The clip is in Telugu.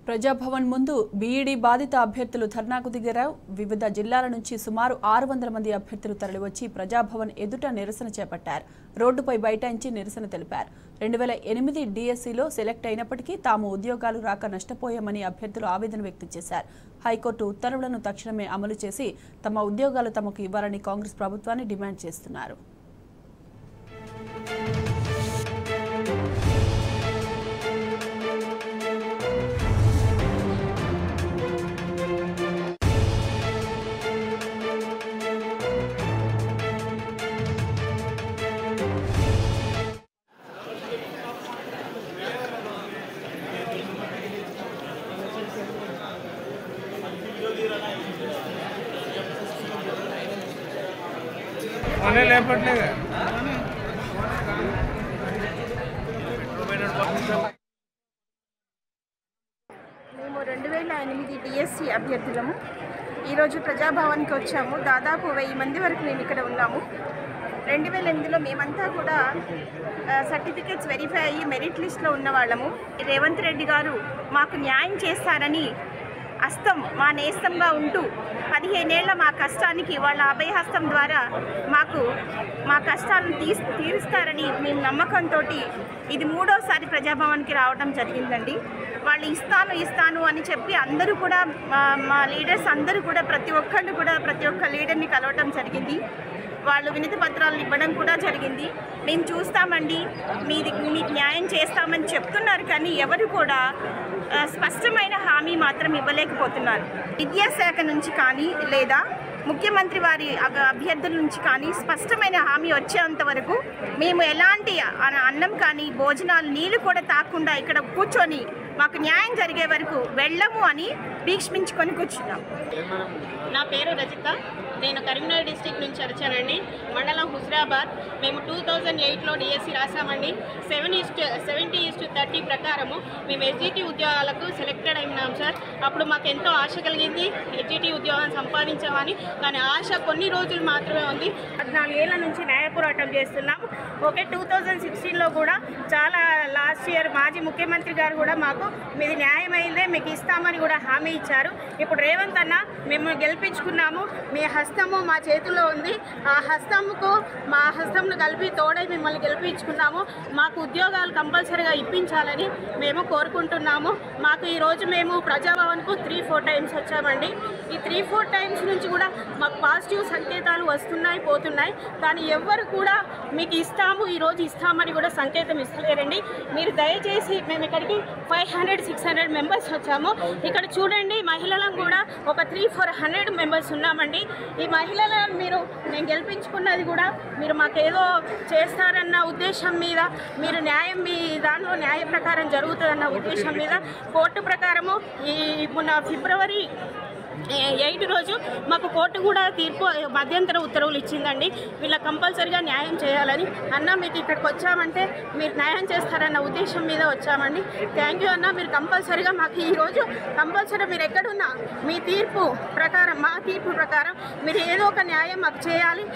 ప్రజాభవన్ ముందు బీఈడీ బాధిత అభ్యర్థులు ధర్నాకు దిగారు. వివిధ జిల్లాల నుంచి సుమారు 600 మంది అభ్యర్థులు తరలివచ్చి ప్రజాభవన్ ఎదుట నిరసన చేపట్టారు. రోడ్డుపై బైఠాయించి నిరసన తెలిపారు. 2008 డిఎస్సిలో సెలెక్ట్ అయినప్పటికీ తాము ఉద్యోగాలు రాక నష్టపోయామని అభ్యర్థులు ఆవేదన వ్యక్తం చేశారు. హైకోర్టు ఉత్తర్వులను తక్షణమే అమలు చేసి తమ ఉద్యోగాలు తమకు ఇవ్వాలని కాంగ్రెస్ ప్రభుత్వాన్ని డిమాండ్ చేస్తున్నారు. మేము 2008 డిఎస్సి అభ్యర్థులము ఈరోజు ప్రజాభవన్కి వచ్చాము. దాదాపు 1000 మంది వరకు మేము ఇక్కడ ఉన్నాము. 2008లో మేమంతా కూడా సర్టిఫికేట్స్ వెరిఫై అయ్యి మెరిట్ లిస్ట్లో ఉన్న వాళ్ళము. రేవంత్ రెడ్డి గారు మాకు న్యాయం చేస్తారని హస్తం మా నేస్తంగా ఉంటూ 15 ఏళ్ల మా కష్టానికి వాళ్ళ అభయహస్తం ద్వారా మాకు మా కష్టాలను తీరుస్తారని మేము నమ్మకంతో ఇది 3వసారి ప్రజాభవన్కి రావడం జరిగిందండి. వాళ్ళు ఇస్తాను అని చెప్పి అందరూ కూడా మా లీడర్స్ అందరూ కూడా ప్రతి ఒక్క లీడర్ని కలవటం జరిగింది. వాళ్ళు వినతి పత్రాలను ఇవ్వడం కూడా జరిగింది. మేము చూస్తామండి, మీకు న్యాయం చేస్తామని చెప్తున్నారు, కానీ ఎవరు కూడా స్పష్టమైన హామీ మాత్రం ఇవ్వలేకపోతున్నారు. విద్యాశాఖ నుంచి కానీ లేదా ముఖ్యమంత్రి వారి అభ్యర్థుల నుంచి కానీ స్పష్టమైన హామీ వచ్చేంత వరకు మేము ఎలాంటి అన్నం కానీ భోజనాలు నీళ్లు కూడా తాకుండా ఇక్కడ కూర్చొని మాకు న్యాయం జరిగే వరకు వెళ్ళము అని భీష్మించుకొని కూర్చున్నాం. నా పేరు రజిత. నేను కరీంనగర్ డిస్టిక్ నుంచి వచ్చానండి. మండలం హుజరాబాద్. మేము 2008లో డిఎస్సి రాసామండి. 70:30 ప్రకారము మేము ఎస్జిటి ఉద్యోగాలకు సెలెక్టెడ్ అయినాం సార్. అప్పుడు మాకు ఎంతో ఆశ కలిగింది, ఎస్జిటి ఉద్యోగం సంపాదించామని. కానీ ఆశ కొన్ని రోజులు మాత్రమే ఉంది. 14 ఏళ్ల నుంచి న్యాయ పోరాటం చేస్తున్నాం. 2016లో కూడా చాలా లాస్ట్ ఇయర్ మాజీ ముఖ్యమంత్రి గారు కూడా మాకు మీది న్యాయమైందే, మీకు ఇస్తామని కూడా హామీ ఇచ్చారు. ఇప్పుడు రేవంత్ అన్న మేము గెలిపించుకున్నాము, మీ హస్తము మా చేతిలో ఉంది, ఆ హస్తంకు మా హస్తంను కలిపి తోడై మిమ్మల్ని గెలిపించుకున్నాము, మాకు ఉద్యోగాలు కంపల్సరీగా ఇప్పించాలని మేము కోరుకుంటున్నాము. మాకు ఈరోజు మేము ప్రజాభవన్కు 3-4 టైమ్స్ వచ్చామండి. ఈ 3-4 టైమ్స్ నుంచి కూడా మాకు పాజిటివ్ సంకేతాలు వస్తున్నాయి, పోతున్నాయి. కానీ ఎవ్వరు కూడా మీకు ఈరోజు ఇస్తామని కూడా సంకేతం ఇస్తలేరండి. మీరు దయచేసి మేము ఇక్కడికి 500-600 మెంబర్స్ వచ్చాము. ఇక్కడ చూడండి, మహిళలను కూడా ఒక 300-400 మెంబర్స్ ఉన్నామండి. ఈ మహిళలను నేను గెలిపించుకున్నది కూడా మీరు మాకేదో చేస్తారన్న ఉద్దేశం మీద, మీరు న్యాయం మీ దానిలో న్యాయ ప్రకారం జరుగుతుందన్న ఉద్దేశం మీద కోర్టు ప్రకారము మొన్న ఫిబ్రవరి 8 రోజు మాకు కోర్టు కూడా మధ్యంతర ఉత్తర్వులు ఇచ్చిందండి. వీళ్ళ కంపల్సరీగా న్యాయం చేయాలని. అన్న మీకు ఇక్కడికి వచ్చామంటే మీరు న్యాయం చేస్తారన్న ఉద్దేశం మీద వచ్చామండి. థ్యాంక్ యూ అన్న. మీరు కంపల్సరీగా మాకు ఈరోజు కంపల్సరీ మీరు ఎక్కడున్నా మీ తీర్పు ప్రకారం, మా తీర్పు ప్రకారం మీరు ఏదో ఒక న్యాయం మాకు చేయాలి.